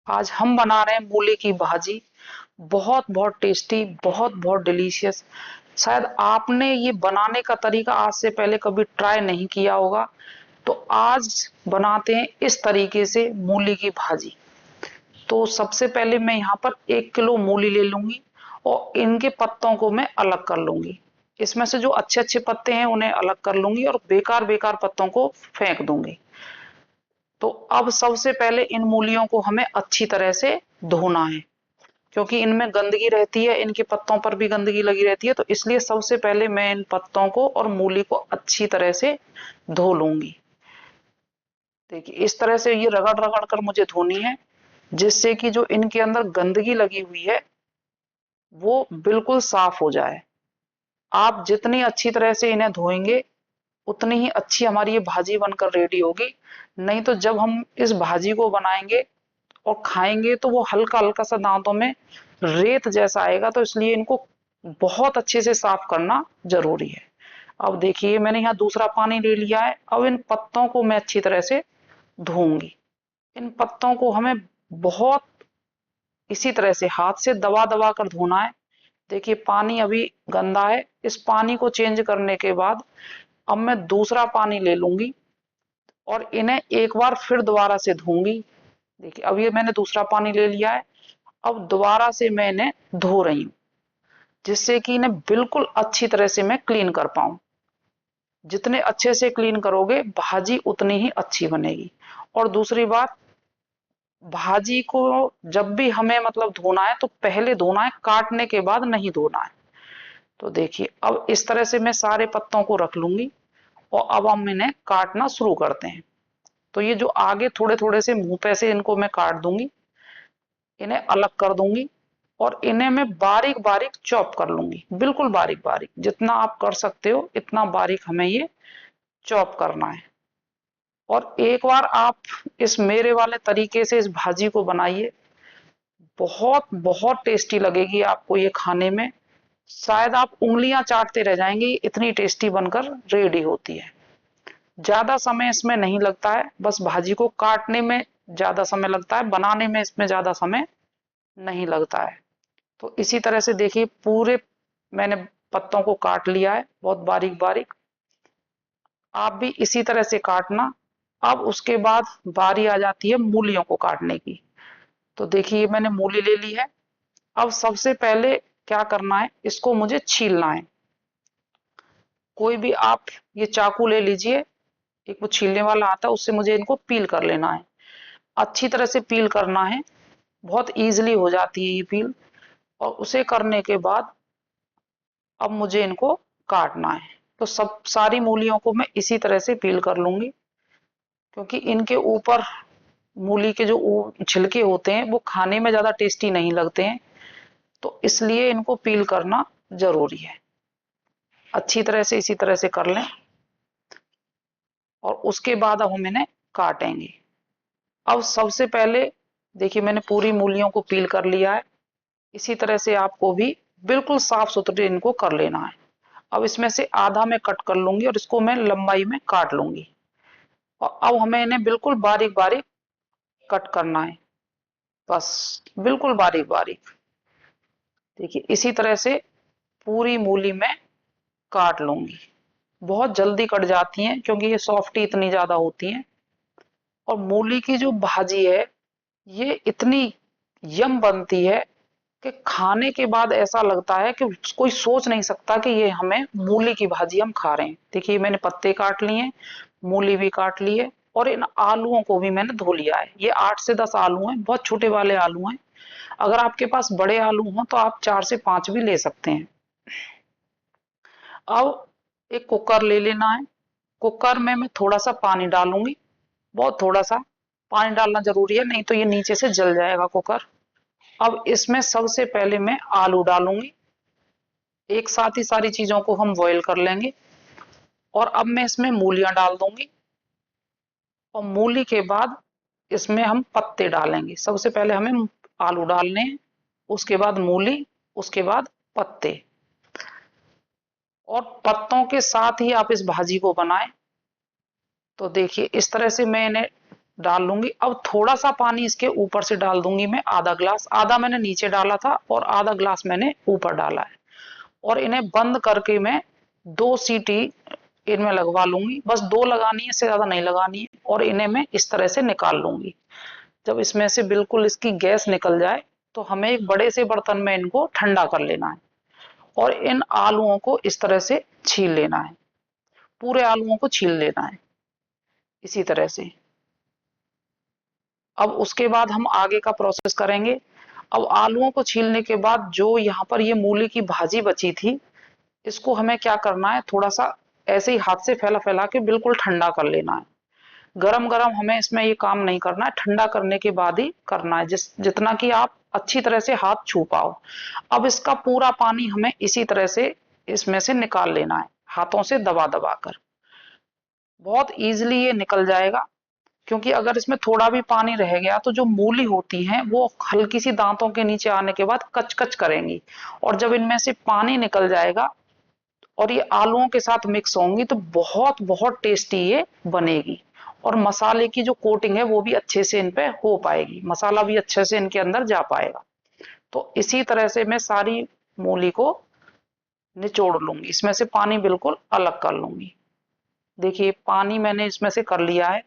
आज हम बना रहे हैं मूली की भाजी। बहुत बहुत टेस्टी, बहुत बहुत डिलीशियस। शायद आपने ये बनाने का तरीका आज से पहले कभी ट्राई नहीं किया होगा। तो आज बनाते हैं इस तरीके से मूली की भाजी। तो सबसे पहले मैं यहाँ पर 1 किलो मूली ले लूंगी और इनके पत्तों को मैं अलग कर लूंगी। इसमें से जो अच्छे अच्छे पत्ते हैं उन्हें अलग कर लूंगी और बेकार बेकार पत्तों को फेंक दूंगी। तो अब सबसे पहले इन मूलियों को हमें अच्छी तरह से धोना है, क्योंकि इनमें गंदगी रहती है, इनके पत्तों पर भी गंदगी लगी रहती है। तो इसलिए सबसे पहले मैं इन पत्तों को और मूली को अच्छी तरह से धो लूंगी। देखिए इस तरह से ये रगड़ रगड़ कर मुझे धोनी है, जिससे कि जो इनके अंदर गंदगी लगी हुई है वो बिल्कुल साफ हो जाए। आप जितनी अच्छी तरह से इन्हें धोएंगे उतनी ही अच्छी हमारी ये भाजी बनकर रेडी होगी। नहीं तो जब हम इस भाजी को बनाएंगे और खाएंगे तो वो हल्का हल्का सा दांतों में रेत जैसा आएगा। तो इसलिए इनको बहुत अच्छे से साफ करना जरूरी है। अब देखिए मैंने यहाँ दूसरा पानी ले लिया है। अब इन पत्तों को मैं अच्छी तरह से धोऊंगी। इन पत्तों को हमें बहुत इसी तरह से हाथ से दबा दबा कर धोना है। देखिए पानी अभी गंदा है। इस पानी को चेंज करने के बाद अब मैं दूसरा पानी ले लूंगी और इन्हें एक बार फिर दोबारा से धोऊंगी। देखिए अब ये मैंने दूसरा पानी ले लिया है। अब दोबारा से मैं इन्हें धो रही हूँ, जिससे कि इन्हें बिल्कुल अच्छी तरह से मैं क्लीन कर पाऊं। जितने अच्छे से क्लीन करोगे भाजी उतनी ही अच्छी बनेगी। और दूसरी बात, भाजी को जब भी हमें मतलब धोना है तो पहले धोना है, काटने के बाद नहीं धोना है। तो देखिए अब इस तरह से मैं सारे पत्तों को रख लूंगी और अब हम इन्हें काटना शुरू करते हैं। तो ये जो आगे थोड़े थोड़े से मुंह पे से इनको मैं काट दूंगी, इन्हें अलग कर दूंगी और इन्हें मैं बारीक बारीक चॉप कर लूंगी। बिल्कुल बारीक बारीक, जितना आप कर सकते हो इतना बारीक हमें ये चॉप करना है। और एक बार आप इस मेरे वाले तरीके से इस भाजी को बनाइए, बहुत बहुत टेस्टी लगेगी आपको ये खाने में। शायद आप उंगलियां चाटते रह जाएंगे, इतनी टेस्टी बनकर रेडी होती है। ज्यादा समय इसमें नहीं लगता है, बस भाजी को काटने में ज्यादा समय लगता है, बनाने में इसमें ज्यादा समय नहीं लगता है। तो इसी तरह से देखिए पूरे मैंने पत्तों को काट लिया है बहुत बारीक बारीक। आप भी इसी तरह से काटना। अब उसके बाद बारी आ जाती है मूलियों को काटने की। तो देखिए मैंने मूली ले ली है। अब सबसे पहले क्या करना है, इसको मुझे छीलना है। कोई भी आप ये चाकू ले लीजिए, एक वो छीलने वाला आता है, उससे मुझे इनको पील कर लेना है। अच्छी तरह से पील करना है, बहुत इजीली हो जाती है ये पील। और उसे करने के बाद अब मुझे इनको काटना है। तो सब सारी मूलियों को मैं इसी तरह से पील कर लूंगी, क्योंकि इनके ऊपर मूली के जो छिलके होते हैं वो खाने में ज्यादा टेस्टी नहीं लगते हैं। तो इसलिए इनको पील करना जरूरी है। अच्छी तरह से इसी तरह से कर लें और उसके बाद अब हम इन्हें काटेंगे। अब सबसे पहले देखिए मैंने पूरी मूलियों को पील कर लिया है। इसी तरह से आपको भी बिल्कुल साफ सुथरे इनको कर लेना है। अब इसमें से आधा मैं कट कर लूंगी और इसको मैं लंबाई में काट लूंगी। और अब हमें इन्हें बिल्कुल बारीक बारीक कट करना है, बस बिल्कुल बारीक बारीक। देखिए इसी तरह से पूरी मूली में काट लूंगी। बहुत जल्दी कट जाती हैं क्योंकि ये सॉफ्ट ही इतनी ज्यादा होती हैं। और मूली की जो भाजी है ये इतनी यम बनती है कि खाने के बाद ऐसा लगता है कि कोई सोच नहीं सकता कि ये हमें मूली की भाजी हम खा रहे हैं। देखिए मैंने पत्ते काट लिए, मूली भी काट ली है और इन आलूओं को भी मैंने धो लिया है। ये 8 से 10 आलू हैं, बहुत छोटे वाले आलू हैं। अगर आपके पास बड़े आलू हों तो आप 4 से 5 भी ले सकते हैं। अब एक कुकर ले लेना है। कुकर में मैं थोड़ा सा पानी डालूंगी, बहुत थोड़ा सा पानी डालना जरूरी है, नहीं तो ये नीचे से जल जाएगा कुकर। अब इसमें सबसे पहले मैं आलू डालूंगी। एक साथ ही सारी चीजों को हम बॉईल कर लेंगे। और अब मैं इसमें मूलियां डाल दूंगी और मूली के बाद इसमें हम पत्ते डालेंगे। सबसे पहले हमें आलू डालने हैं, उसके बाद मूली, उसके बाद पत्ते। और पत्तों के साथ ही आप इस भाजी को बनाएं। तो देखिए इस तरह से मैं इन्हें डाल लूंगी। अब थोड़ा सा पानी इसके ऊपर से डाल दूंगी मैं, आधा ग्लास, आधा मैंने नीचे डाला था और आधा ग्लास मैंने ऊपर डाला है। और इन्हें बंद करके मैं 2 सीटी इनमें लगवा लूंगी, बस 2 लगानी है, इससे ज्यादा नहीं लगानी है। और इन्हें मैं इस तरह से निकाल लूंगी। जब इसमें से बिल्कुल इसकी गैस निकल जाए तो हमें एक बड़े से बर्तन में इनको ठंडा कर लेना है और इन आलूओं को इस तरह से छील लेना है, पूरे आलूओं को छील लेना है इसी तरह से। अब उसके बाद हम आगे का प्रोसेस करेंगे। अब आलूओं को छीलने के बाद जो यहाँ पर ये मूली की भाजी बची थी, इसको हमें क्या करना है, थोड़ा सा ऐसे ही हाथ से फैला फैला के बिल्कुल ठंडा कर लेना है। गरम गरम हमें इसमें ये काम नहीं करना है, ठंडा करने के बाद ही करना है, जितना कि आप अच्छी तरह से हाथ छू पाओ। अब इसका पूरा पानी हमें इसी तरह से इसमें से निकाल लेना है, हाथों से दबा दबा कर। बहुत इजीली ये निकल जाएगा, क्योंकि अगर इसमें थोड़ा भी पानी रह गया तो जो मूली होती है वो हल्की सी दांतों के नीचे आने के बाद कच कच करेंगी, और जब इनमें से पानी निकल जाएगा और ये आलूओं के साथ मिक्स होंगी तो बहुत बहुत टेस्टी ये बनेगी। और मसाले की जो कोटिंग है वो भी अच्छे से इन पे हो पाएगी, मसाला भी अच्छे से इनके अंदर जा पाएगा। तो इसी तरह से मैं सारी मूली को निचोड़ लूंगी, इसमें से पानी बिल्कुल अलग कर लूंगी। देखिए पानी मैंने इसमें से कर लिया है।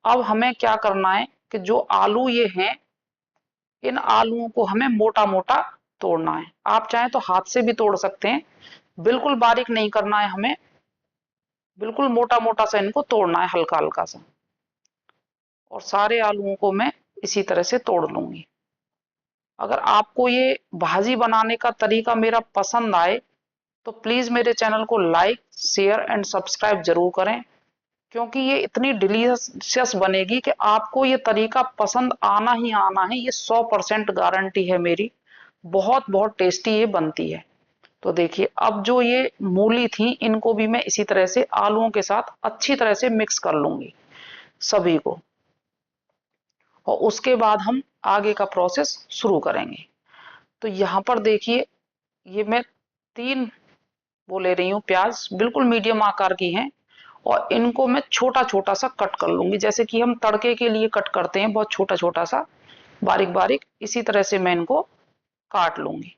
अब हमें क्या करना है कि जो आलू ये हैं, इन आलूओं को हमें मोटा मोटा तोड़ना है। आप चाहें तो हाथ से भी तोड़ सकते हैं, बिल्कुल बारीक नहीं करना है हमें, बिल्कुल मोटा मोटा सा इनको तोड़ना है, हल्का हल्का सा। और सारे आलूओं को मैं इसी तरह से तोड़ लूंगी। अगर आपको ये भाजी बनाने का तरीका मेरा पसंद आए तो प्लीज मेरे चैनल को लाइक शेयर एंड सब्सक्राइब जरूर करें, क्योंकि ये इतनी डिलीशियस बनेगी कि आपको ये तरीका पसंद आना ही आना है, ये 100% गारंटी है मेरी। बहुत बहुत टेस्टी ये बनती है। तो देखिए अब जो ये मूली थी इनको भी मैं इसी तरह से आलूओं के साथ अच्छी तरह से मिक्स कर लूंगी सभी को, और उसके बाद हम आगे का प्रोसेस शुरू करेंगे। तो यहाँ पर देखिए ये मैं 3 वो ले रही हूँ प्याज, बिल्कुल मीडियम आकार की हैं, और इनको मैं छोटा छोटा सा कट कर लूंगी, जैसे कि हम तड़के के लिए कट करते हैं, बहुत छोटा छोटा सा बारीक बारीक, इसी तरह से मैं इनको काट लूंगी।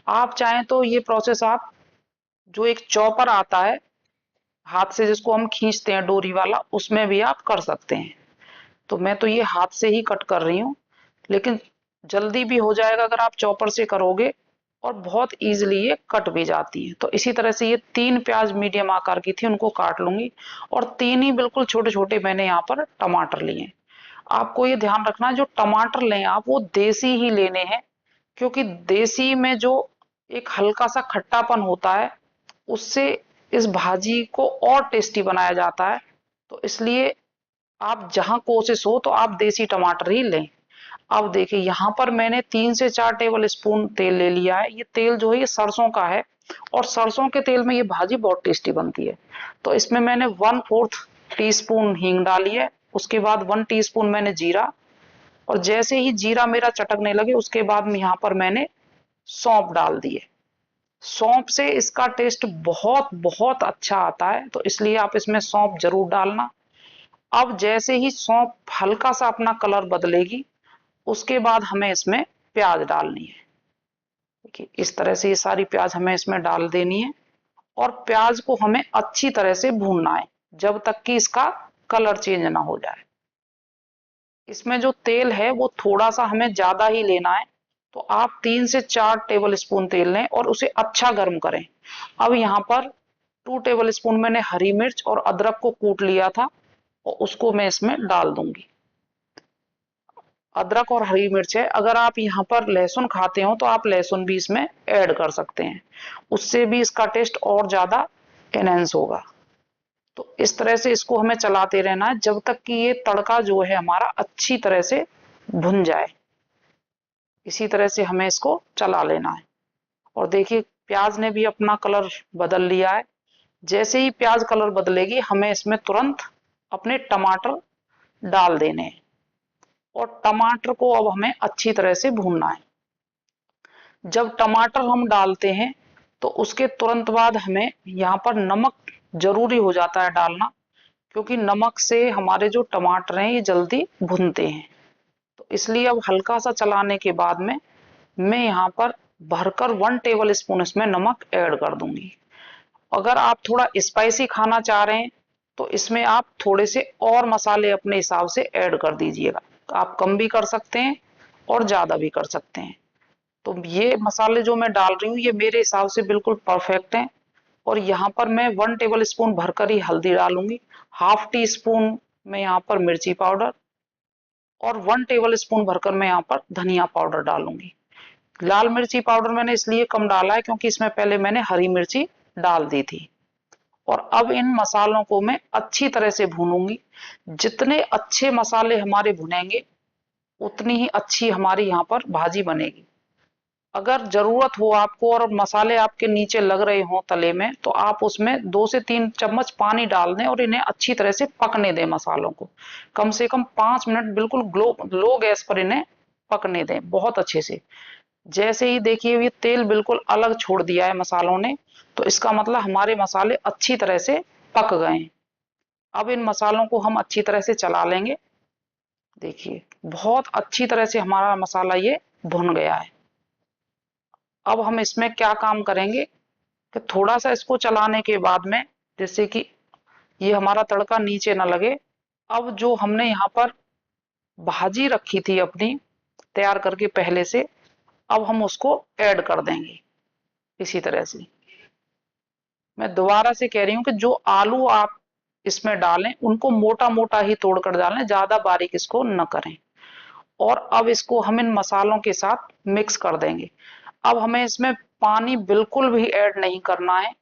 आप चाहें तो ये प्रोसेस आप जो एक चॉपर आता है हाथ से जिसको हम खींचते हैं डोरी वाला, उसमें भी आप कर सकते हैं। तो मैं तो ये हाथ से ही कट कर रही हूँ, लेकिन जल्दी भी हो जाएगा अगर आप चॉपर से करोगे, और बहुत इजीली ये कट भी जाती है। तो इसी तरह से ये 3 प्याज मीडियम आकार की थी उनको काट लूंगी, और 3 ही बिल्कुल छोटे छोटे मैंने यहाँ पर टमाटर लिए। आपको ये ध्यान रखना है जो टमाटर लें आप वो देसी ही लेने हैं, क्योंकि देसी में जो एक हल्का सा खट्टापन होता है उससे इस भाजी को और टेस्टी बनाया जाता है। तो इसलिए आप जहां कोशिश हो तो आप देसी टमाटर ही लें। अब देखिए यहाँ पर मैंने 3 से 4 टेबल स्पून तेल ले लिया है। ये तेल जो है ये सरसों का है, और सरसों के तेल में ये भाजी बहुत टेस्टी बनती है। तो इसमें मैंने 1/4 टीस्पून हींग डाली है, उसके बाद 1 टीस्पून मैंने जीरा, और जैसे ही जीरा मेरा चटकने लगे उसके बाद में यहाँ पर मैंने सौंफ डाल दी है। सौंफ से इसका टेस्ट बहुत बहुत अच्छा आता है, तो इसलिए आप इसमें सौंफ जरूर डालना। अब जैसे ही सौंफ हल्का सा अपना कलर बदलेगी उसके बाद हमें इसमें प्याज डालनी है। देखिए इस तरह से ये सारी प्याज हमें इसमें डाल देनी है, और प्याज को हमें अच्छी तरह से भूनना है जब तक कि इसका कलर चेंज ना हो जाए। इसमें जो तेल है वो थोड़ा सा हमें ज्यादा ही लेना है, तो आप 3 से 4 टेबल स्पून तेल लें और उसे अच्छा गर्म करें। अब यहाँ पर 2 टेबल स्पून मैंने हरी मिर्च और अदरक को कूट लिया था, और उसको मैं इसमें डाल दूंगी। अदरक और हरी मिर्च है, अगर आप यहाँ पर लहसुन खाते हो तो आप लहसुन भी इसमें ऐड कर सकते हैं, उससे भी इसका टेस्ट और ज्यादा एनहेंस होगा। तो इस तरह से इसको हमें चलाते रहना है जब तक कि ये तड़का जो है हमारा अच्छी तरह से भुन जाए। इसी तरह से हमें इसको चला लेना है। और देखिए प्याज ने भी अपना कलर बदल लिया है। जैसे ही प्याज कलर बदलेगी हमें इसमें तुरंत अपने टमाटर डाल देने हैं, और टमाटर को अब हमें अच्छी तरह से भूनना है। जब टमाटर हम डालते हैं तो उसके तुरंत बाद हमें यहाँ पर नमक जरूरी हो जाता है डालना, क्योंकि नमक से हमारे जो टमाटर हैं ये जल्दी भुनते हैं। तो इसलिए अब हल्का सा चलाने के बाद में मैं यहाँ पर भरकर 1 टेबल स्पून इसमें नमक ऐड कर दूंगी। अगर आप थोड़ा स्पाइसी खाना चाह रहे हैं तो इसमें आप थोड़े से और मसाले अपने हिसाब से ऐड कर दीजिएगा। आप कम भी कर सकते हैं और ज्यादा भी कर सकते हैं। तो ये मसाले जो मैं डाल रही हूँ ये मेरे हिसाब से बिल्कुल परफेक्ट हैं। और यहाँ पर मैं 1 टेबल स्पून भरकर ही हल्दी डालूंगी, हाफ टी स्पून में यहाँ पर मिर्ची पाउडर और 1 टेबल स्पून भरकर मैं यहाँ पर धनिया पाउडर डालूंगी। लाल मिर्ची पाउडर मैंने इसलिए कम डाला है क्योंकि इसमें पहले मैंने हरी मिर्ची डाल दी थी। और अब इन मसालों को मैं अच्छी तरह से भूनूंगी। जितने अच्छे मसाले हमारे भुनेंगे उतनी ही अच्छी हमारी यहाँ पर भाजी बनेगी। अगर जरूरत हो आपको और मसाले आपके नीचे लग रहे हो तले में तो आप उसमें 2 से 3 चम्मच पानी डाल दें और इन्हें अच्छी तरह से पकने दें। मसालों को कम से कम 5 मिनट बिल्कुल लो गैस पर इन्हें पकने दें बहुत अच्छे से। जैसे ही देखिए ये तेल बिल्कुल अलग छोड़ दिया है मसालों ने, तो इसका मतलब हमारे मसाले अच्छी तरह से पक गए हैं। अब इन मसालों को हम अच्छी तरह से चला लेंगे। देखिए बहुत अच्छी तरह से हमारा मसाला ये भुन गया है। अब हम इसमें क्या काम करेंगे कि थोड़ा सा इसको चलाने के बाद में, जैसे कि ये हमारा तड़का नीचे ना लगे, अब जो हमने यहाँ पर भाजी रखी थी अपनी तैयार करके पहले से, अब हम उसको ऐड कर देंगे इसी तरह से। मैं दोबारा से कह रही हूँ कि जो आलू आप इसमें डालें उनको मोटा मोटा ही तोड़कर डालें, ज्यादा बारीक इसको न करें। और अब इसको हम इन मसालों के साथ मिक्स कर देंगे। अब हमें इसमें पानी बिल्कुल भी ऐड नहीं करना है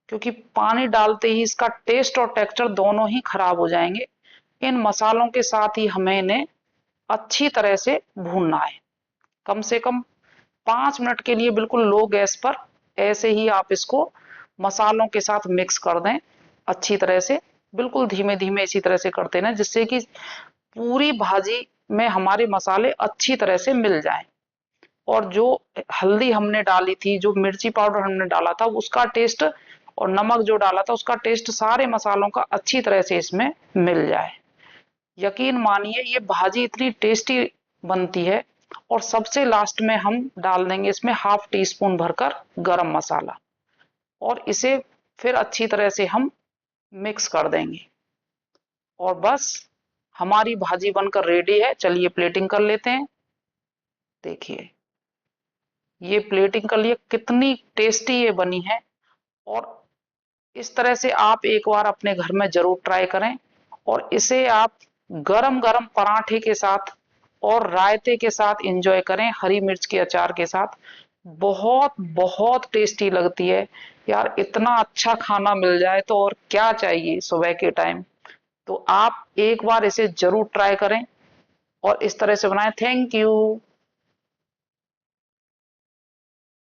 क्योंकि पानी डालते ही इसका टेस्ट और टेक्सचर दोनों ही खराब हो जाएंगे। इन मसालों के साथ ही हमें इन्हें अच्छी तरह से भूनना है। कम से कम 5 मिनट के लिए बिल्कुल लो गैस पर ऐसे ही आप इसको मसालों के साथ मिक्स कर दें अच्छी तरह से। बिल्कुल धीमे धीमे इसी तरह से करते रहें जिससे कि पूरी भाजी में हमारे मसाले अच्छी तरह से मिल जाएं। और जो हल्दी हमने डाली थी, जो मिर्ची पाउडर हमने डाला था उसका टेस्ट और नमक जो डाला था उसका टेस्ट सारे मसालों का अच्छी तरह से इसमें मिल जाए। यकीन मानिए ये भाजी इतनी टेस्टी बनती है। और सबसे लास्ट में हम डाल देंगे इसमें हाफ टी स्पून भरकर गरम मसाला और इसे फिर अच्छी तरह से हम मिक्स कर देंगे। और बस हमारी भाजी बनकर रेडी है। चलिए प्लेटिंग कर लेते हैं। देखिए ये प्लेटिंग कर लिए, कितनी टेस्टी ये बनी है। और इस तरह से आप एक बार अपने घर में जरूर ट्राई करें। और इसे आप गरम गरम पराठे के साथ और रायते के साथ एंजॉय करें, हरी मिर्च के अचार के साथ। बहुत बहुत टेस्टी लगती है यार। इतना अच्छा खाना मिल जाए तो और क्या चाहिए सुबह के टाइम। तो आप एक बार इसे जरूर ट्राई करें और इस तरह से बनाएं। Thank you.